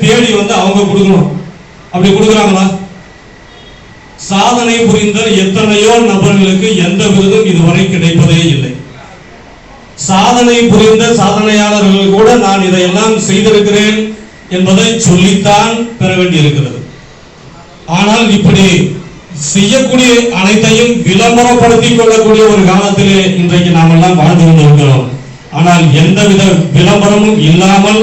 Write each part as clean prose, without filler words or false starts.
தேடி வந்து அவங்க கொடுக்கணும். அப்படி கொடுக்குறாங்களா? சாதனை புரிந்த எத்தனையோ நபர்களுக்கு எந்த விருதும் இதுவரை கிடைப்பதே இல்லை. சாதனை புரிந்த சாதனையாளர்கள் கூட நான் இதையெல்லாம் செய்திருக்கிறேன் என்பதை சொல்லித்தான் பெற வேண்டியிருக்கிறது. ஆனால் இப்படி செய்யக்கூடிய அனைத்தையும் விளம்பரப்படுத்திக் கொள்ளக்கூடிய ஒரு காலத்திலே இன்றைக்கு நாம் எல்லாம் வாழ்ந்து கொண்டிருக்கிறோம். ஆனால் எந்தவித விளம்பரமும் இல்லாமல்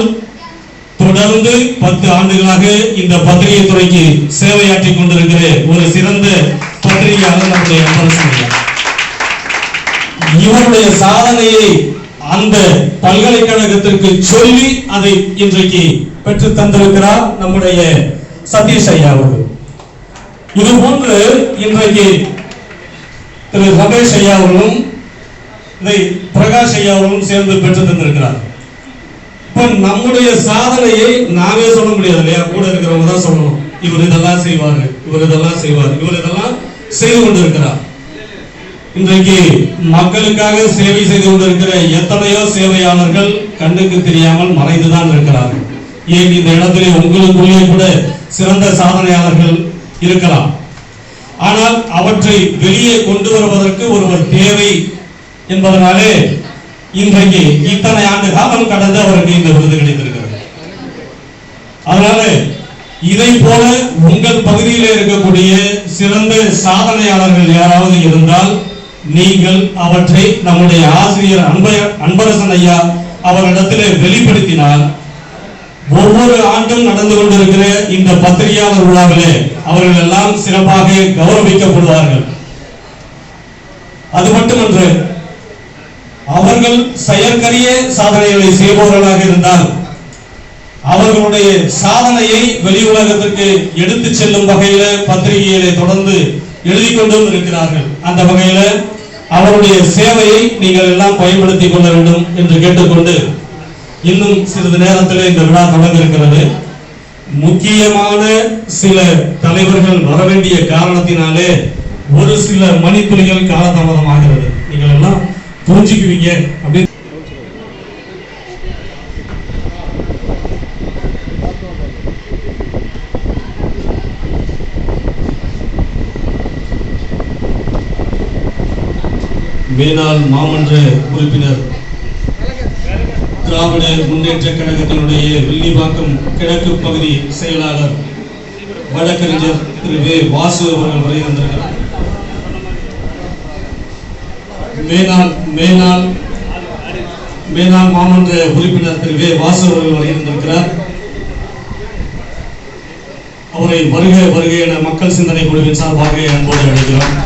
தொடர்ந்து 10 ஆண்டுகளாக இந்த பத்திரிகை துறைக்கு சேவையாற்றிக் கொண்டிருக்கிற ஒரு சிறந்த பத்திரிகையாளர் நம்முடைய இவருடைய சாதனையை அந்த பல்கலைக்கழகத்திற்கு சொல்லி அதை இன்றைக்கு பெற்று தந்திருக்கிறார் நம்முடைய சதீஷ் ஐயா அவர்கள். இது போன்று இன்றைக்கு திரு ரமேஷ் ஐயா அவர்களும் இதை பிரகாஷ் ஐயா அவர்களும் சேர்ந்து பெற்று தந்திருக்கிறார். இப்ப நம்முடைய சாதனையை நாமே சொல்ல முடியாது இல்லையா? கூட இருக்கிறவங்க தான் சொல்லணும். இவர் இதெல்லாம் செய்வாரு, இவர் இதெல்லாம் செய்வார், இவர் இதெல்லாம் செய்து கொண்டிருக்கிறார். இன்றைக்கு மக்களுக்காக சேவை செய்து கொண்டிருக்கிற எத்தனையோ சேவையாளர்கள் கண்ணுக்கு தெரியாமல் மறைந்துதான் இருக்கிறார்கள். ஏன் இந்த இடத்திலே உங்களுக்குள்ளே கூட சிறந்த சாதனையாளர்கள் இருக்கலாம். ஆனால் அவற்றை வெளியே கொண்டு வருவதற்கு ஒருவர் தேவை என்பதனாலே இன்றைக்கு இத்தனை ஆண்டு காலம் கடந்து அவருக்கு இந்த விருது கிடைத்திருக்கிறது. அதனால இதை போல உங்கள் பகுதியில் இருக்கக்கூடிய சிறந்த சாதனையாளர்கள் யாராவது இருந்தால் நீங்கள் அவற்றை நம்முடைய ஆசிரியர் அன்பரசன் ஐயா அவரிடத்திலே வெளிப்படுத்தினால் ஒவ்வொரு ஆண்டும் நடந்து கொண்டிருக்கிற இந்த பத்திரிகையாளர் விழாவிலே அவர்கள் எல்லாம் சிறப்பாக கௌரவிக்கப்படுவார்கள். அது மட்டுமன்று அவர்கள் செயற்கரிய சாதனைகளை செய்பவர்களாக இருந்தால் அவர்களுடைய சாதனையை வெளி உலகத்திற்கு எடுத்து செல்லும் வகையில பத்திரிகைகளை தொடர்ந்து எழுதி கொண்டும் இருக்கிறார்கள். அந்த வகையில அவருடைய சேவையை நீங்கள் எல்லாம் பயன்படுத்திக் கொள்ள வேண்டும் என்று கேட்டுக்கொண்டு இன்னும் சிறிது நேரத்தில் இந்த விழா தொடங்க இருக்கிறது. முக்கியமான சில தலைவர்கள் வர வேண்டிய காரணத்தினாலே ஒரு சில மணித்துளிகள் காலதாமதமாகிறது. நீங்கள் எல்லாம் புரிஞ்சுக்குவீங்க அப்படின்னு மேனாள் மாமன்ற உறுப்பினர் திராவிட முன்னேற்ற கழகத்தினுடைய வில்லிவாக்கம் கிழக்கு பகுதி செயலாளர் வழக்கறிஞர் திரு வே வாசு அவர்கள் வரை வந்திருக்கிறார். மேனாள் மாமன்ற உறுப்பினர் திரு வே வாசு அவர்கள் வரை வந்திருக்கிறார். அவரை வருக வருக என மக்கள் சிந்தனை குழுவின் சார்பாக அன்போடு அழைக்கிறோம்.